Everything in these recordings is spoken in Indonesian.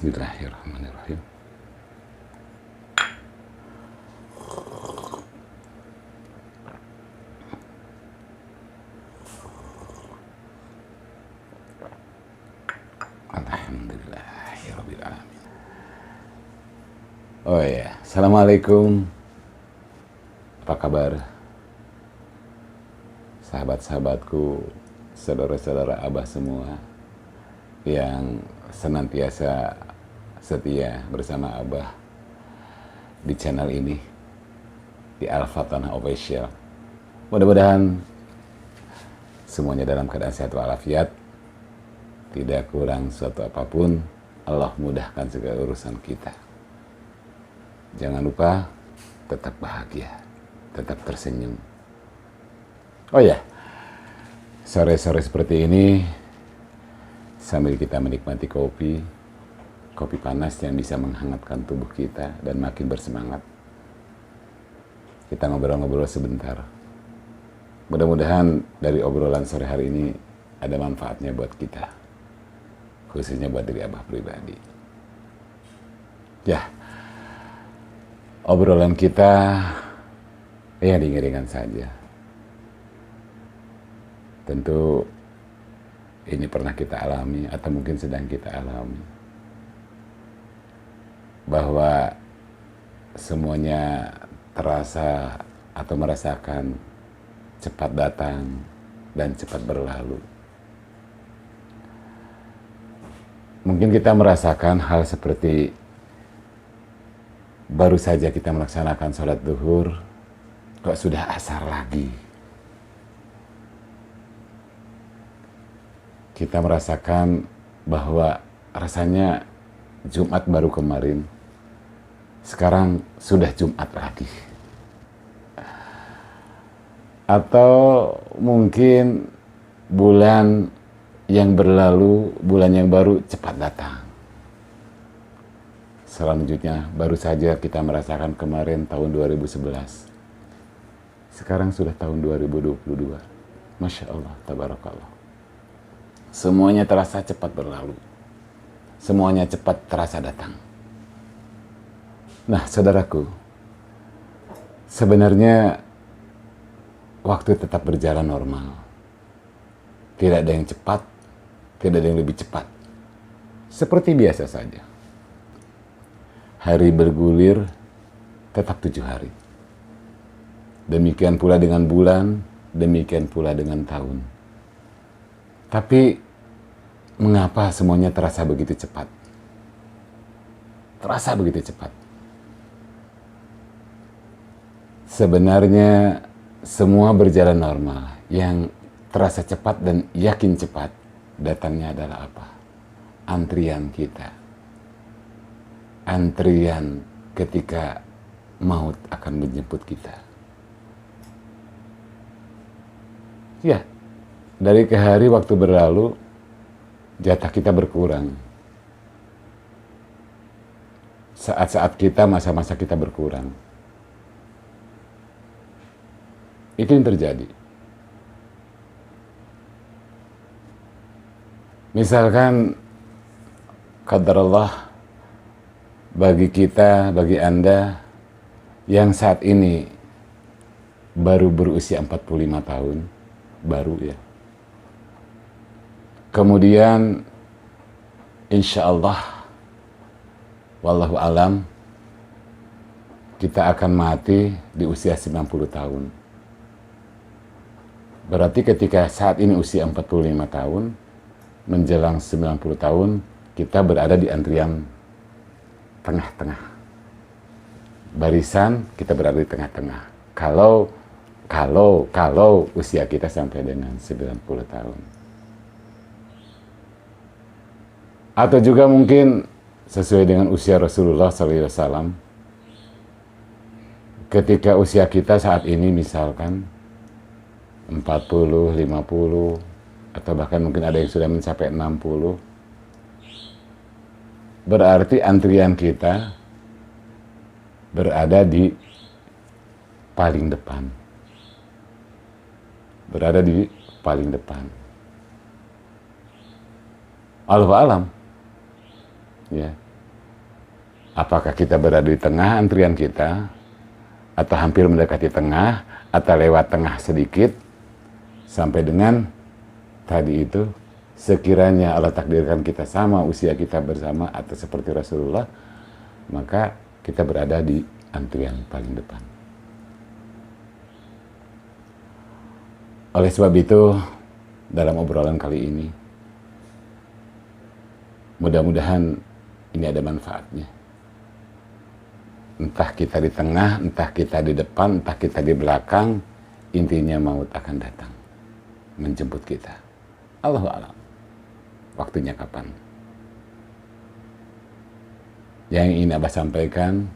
Bismillahirrahmanirrahim. Alhamdulillahirabbil alamin. Oh ya, assalamualaikum. Apa kabar? Sahabat-sahabatku, saudara-saudara Abah semua yang senantiasa setia bersama Abah di channel ini, di Al-Fathanah Official. Mudah-mudahan semuanya dalam keadaan sehat walafiat, tidak kurang suatu apapun. Allah mudahkan segala urusan kita. Jangan lupa tetap bahagia, tetap tersenyum. Oh ya, sore-sore seperti ini, sambil kita menikmati kopi panas yang bisa menghangatkan tubuh kita dan makin bersemangat, kita ngobrol-ngobrol sebentar. Mudah-mudahan dari obrolan sore hari ini ada manfaatnya buat kita, khususnya buat diri Abah pribadi. Ya, obrolan kita ya ringan-ringan saja. Tentu ini pernah kita alami atau mungkin sedang kita alami, bahwa semuanya terasa atau merasakan cepat datang dan cepat berlalu. Mungkin kita merasakan hal seperti baru saja kita melaksanakan sholat zuhur, kok sudah asar lagi. Kita merasakan bahwa rasanya Jumat baru kemarin, sekarang sudah Jumat lagi. Atau mungkin bulan yang berlalu, bulan yang baru cepat datang. Selanjutnya baru saja kita merasakan kemarin tahun 2011. Sekarang sudah tahun 2022. Masya Allah, tabarakallah. Semuanya terasa cepat berlalu. Semuanya cepat terasa datang. Nah, saudaraku, sebenarnya waktu tetap berjalan normal. Tidak ada yang cepat, tidak ada yang lebih cepat. Seperti biasa saja. Hari bergulir tetap 7 hari. Demikian pula dengan bulan, demikian pula dengan tahun. Tapi mengapa semuanya terasa begitu cepat? Terasa begitu cepat. Sebenarnya semua berjalan normal. Yang terasa cepat dan yakin cepat datangnya adalah apa? Antrian kita. Antrian ketika maut akan menjemput kita. Ya, dari ke hari waktu berlalu, jatah kita berkurang. Saat-saat kita, masa-masa kita berkurang. Itu yang terjadi. Misalkan, qadarullah, bagi kita, bagi Anda, yang saat ini baru berusia 45 tahun, baru ya. Kemudian, insya Allah, wallahu alam, kita akan mati di usia 90 tahun. Berarti ketika saat ini usia 45 tahun, menjelang 90 tahun, kita berada di antrian tengah-tengah. Barisan, kita berada di tengah-tengah. Kalau usia kita sampai dengan 90 tahun. Atau juga mungkin sesuai dengan usia Rasulullah SAW. Ketika usia kita saat ini misalkan 40, 50, atau bahkan mungkin ada yang sudah mencapai 60. Berarti antrian kita berada di paling depan. Berada di paling depan. Allahu a'lam. Ya. Apakah kita berada di tengah antrian kita, atau hampir mendekati tengah, atau lewat tengah sedikit, sampai dengan tadi itu, sekiranya Allah takdirkan kita sama, usia kita bersama, atau seperti Rasulullah, maka kita berada di antrian paling depan. Oleh sebab itu, dalam obrolan kali ini, mudah-mudahan ini ada manfaatnya. Entah kita di tengah, entah kita di depan, entah kita di belakang, intinya maut akan datang menjemput kita. Allahu a'lam. Waktunya kapan? Yang ingin Abah sampaikan,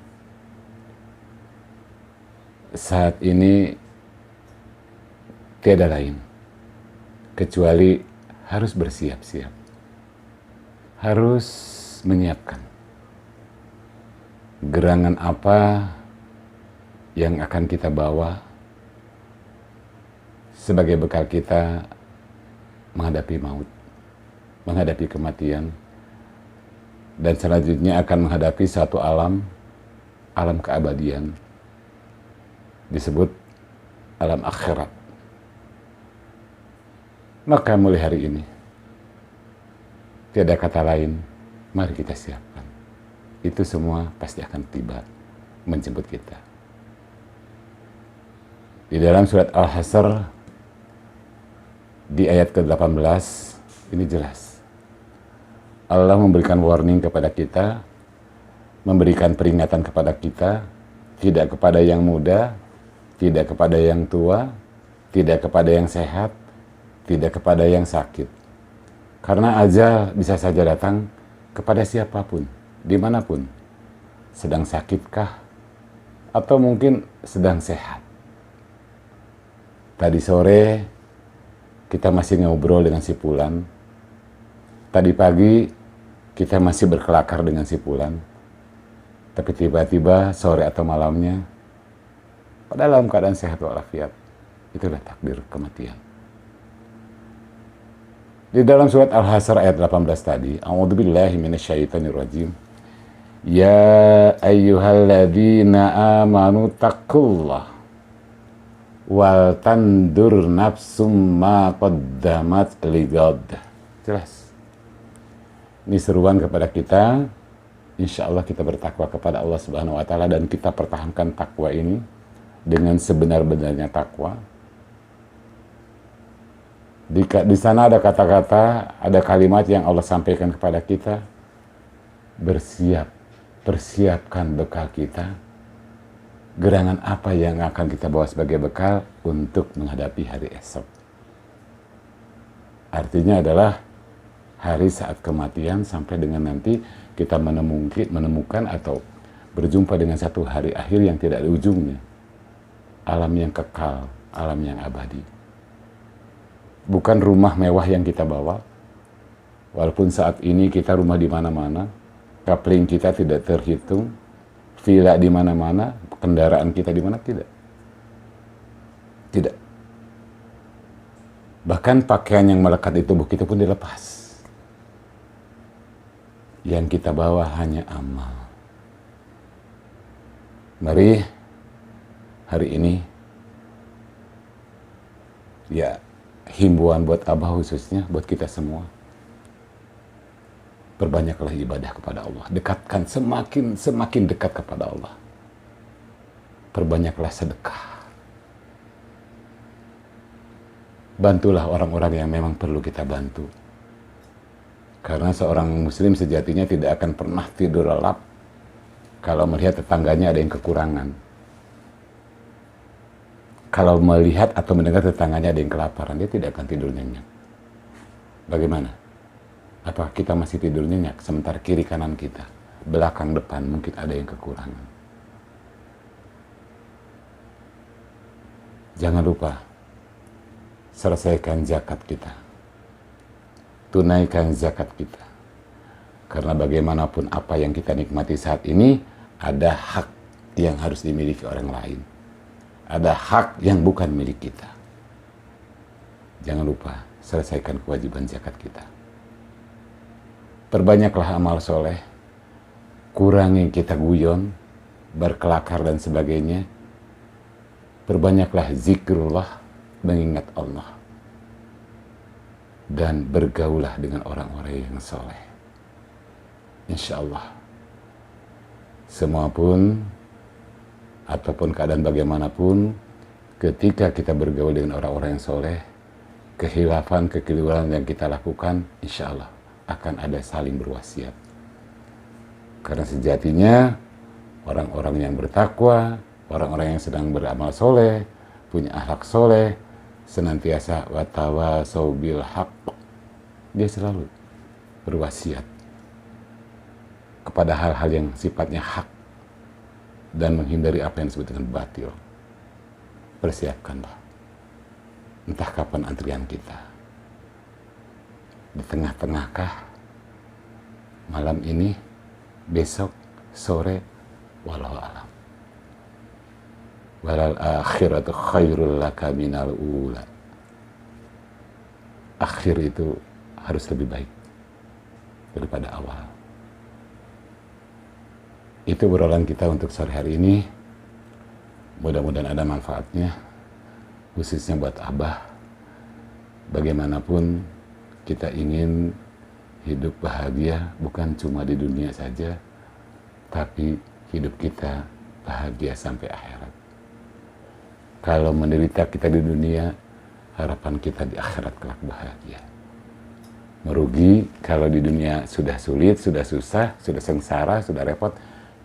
saat ini tiada lain kecuali harus bersiap-siap, harus menyiapkan gerangan apa yang akan kita bawa sebagai bekal kita menghadapi maut, menghadapi kematian, dan selanjutnya akan menghadapi satu alam keabadian, disebut alam akhirat. Maka mulai hari ini, tiada kata lain, mari kita siapkan. Itu semua pasti akan tiba menjemput kita. Di dalam surat Al-Hasr, di ayat ke-18, ini jelas. Allah memberikan warning kepada kita, memberikan peringatan kepada kita, tidak kepada yang muda, tidak kepada yang tua, tidak kepada yang sehat, tidak kepada yang sakit. Karena ajal bisa saja datang kepada siapapun, dimanapun. Sedang sakitkah? Atau mungkin sedang sehat. Tadi sore kita masih ngobrol dengan si Fulan. Tadi pagi kita masih berkelakar dengan si Fulan. Tapi tiba-tiba sore atau malamnya, pada dalam keadaan sehat walafiat, itulah takdir kematian. Di dalam surat Al-Hasr ayat 18 tadi, a'udzubillahi minasyaitonirrajim. Ya ayyuhalladzina amanu taqullah wal tandur nafsum ma qaddamat ligad. Jelas. Ini seruan kepada kita. Insya Allah kita bertakwa kepada Allah Subhanahu wa Ta'ala, dan kita pertahankan takwa ini dengan sebenar-benarnya takwa. Di sana ada kata-kata, ada kalimat yang Allah sampaikan kepada kita. Bersiap, persiapkan bekal kita. Gerangan apa yang akan kita bawa sebagai bekal untuk menghadapi hari esok. Artinya adalah hari saat kematian sampai dengan nanti kita menemukan atau berjumpa dengan satu hari akhir yang tidak ada ujungnya. Alam yang kekal, alam yang abadi. Bukan rumah mewah yang kita bawa. Walaupun saat ini kita rumah di mana-mana, kapling kita tidak terhitung, villa di mana-mana, kendaraan kita di mana, tidak. Tidak. Bahkan pakaian yang melekat di tubuh kita pun dilepas. Yang kita bawa hanya amal. Mari hari ini, ya, himbauan buat Abah khususnya, buat kita semua. Perbanyaklah ibadah kepada Allah. Dekatkan semakin dekat kepada Allah. Perbanyaklah sedekah. Bantulah orang-orang yang memang perlu kita bantu. Karena seorang muslim sejatinya tidak akan pernah tidur lelap kalau melihat tetangganya ada yang kekurangan. Kalau melihat atau mendengar tetangganya ada yang kelaparan, dia tidak akan tidur nyenyak. Bagaimana? Apa kita masih tidur nyenyak sementara kiri kanan kita, belakang depan mungkin ada yang kekurangan? Jangan lupa selesaikan zakat kita. Tunaikan zakat kita. Karena bagaimanapun apa yang kita nikmati saat ini, ada hak yang harus dimiliki orang lain. Ada hak yang bukan milik kita. Jangan lupa selesaikan kewajiban zakat kita. Perbanyaklah amal soleh. kurangi kita guyon, berkelakar dan sebagainya. Perbanyaklah zikrullah, mengingat Allah. Dan bergaulah dengan orang-orang yang soleh. Insya Allah. Semua pun, ataupun keadaan bagaimanapun, ketika kita bergaul dengan orang-orang yang soleh, kehilafan, kekeliruan yang kita lakukan, insya Allah akan ada saling berwasiat. Karena sejatinya, orang-orang yang bertakwa, orang-orang yang sedang beramal soleh, punya akhlak soleh, senantiasa watawasau bil haq, dia selalu berwasiat kepada hal-hal yang sifatnya hak dan menghindari apa yang disebut dengan batil. Persiapkanlah, entah kapan antrian kita, di tengah-tengahkah, malam ini, besok, sore, walau alam. Walal akhiratu khairul laka minal ula. Akhir itu harus lebih baik daripada awal. Itu obrolan kita untuk sore hari ini. Mudah-mudahan ada manfaatnya, khususnya buat Abah. Bagaimanapun kita ingin hidup bahagia, bukan cuma di dunia saja, tapi hidup kita bahagia sampai akhirat. Kalau menderita kita di dunia, harapan kita di akhirat kelak bahagia. Merugi kalau di dunia sudah sulit, sudah susah, sudah sengsara, sudah repot,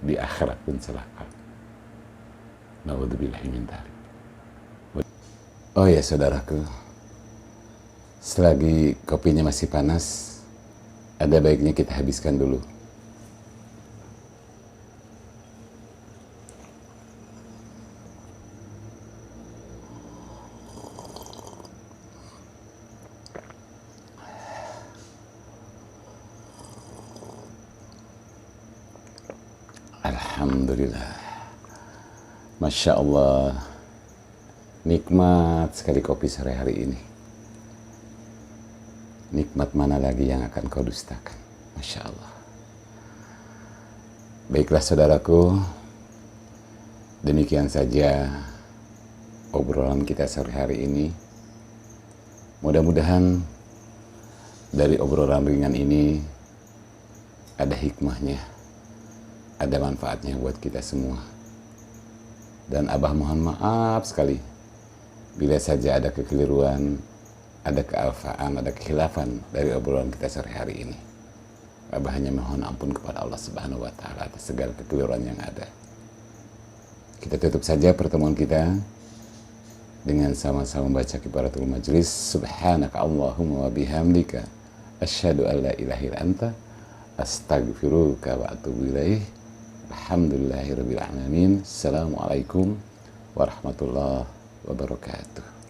di akhirat pun celaka. Naudzubillahi min dzalik. Oh ya saudaraku, selagi kopinya masih panas, ada baiknya kita habiskan dulu. Alhamdulillah, Masya Allah, nikmat sekali kopi sore hari ini. Nikmat mana lagi yang akan kau dustakan, Masya Allah. Baiklah saudaraku, demikian saja obrolan kita sore hari ini. Mudah-mudahan dari obrolan ringan ini ada hikmahnya, ada manfaatnya buat kita semua. Dan Abah mohon maaf sekali bila saja ada kekeliruan, ada kealfaan, ada kekhilafan dari obrolan kita sore hari ini. Abah hanya mohon ampun kepada Allah Subhanahu wa Ta'ala atas segala kekeliruan yang ada. Kita tutup saja pertemuan kita dengan sama-sama membaca kifaratul majlis. Subhanaka Allahumma wa bihamdika asyhadu an la ilaha illa anta astaghfiruka wa atubu ilaih. Alhamdulillahirabbil alamin. Assalamualaikum warahmatullahi wabarakatuh.